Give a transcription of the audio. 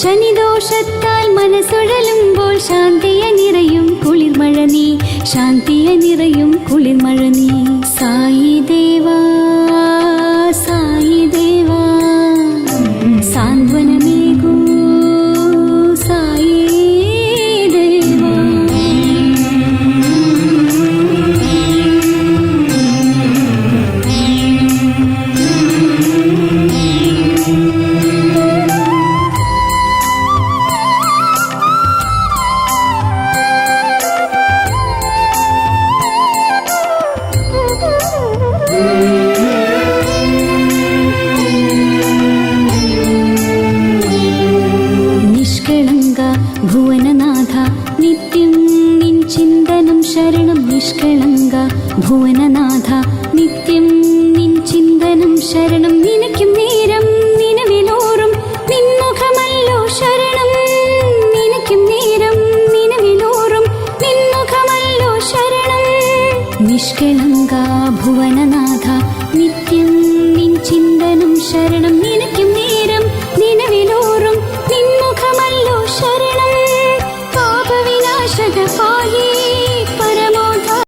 ശനിദോഷത്താൽ മനസ്സുഴലുമ്പോൾ ശാന്തിയ നിറയും കുളിർമഴ നീ, ശാന്തിയ നിറയും കുളിർമഴ നീ. സായി ദേവാ സായി ദേവാ സാന്ത്വനമേകൂ സായി ദേവാ. ഭുവനനാഥ നിത്യം നിൻ ചിന്തനം ശരണം. നിഷ്കളങ്ക ഭുവനനാഥ നിത്യം നിൻ ചിന്തനം ശരണം. നിനക്കും നേരം നിലവിലോറും നിൻമുഖമല്ലോ ശരണം. നിനക്കും നേരം നിലവിലോറും നിൻമുഖമല്ലോ ശരണം. നിഷ്കളങ്ക ഭുവനനാഥ നിത്യം നിൻ ചിന്തനം ശരണം.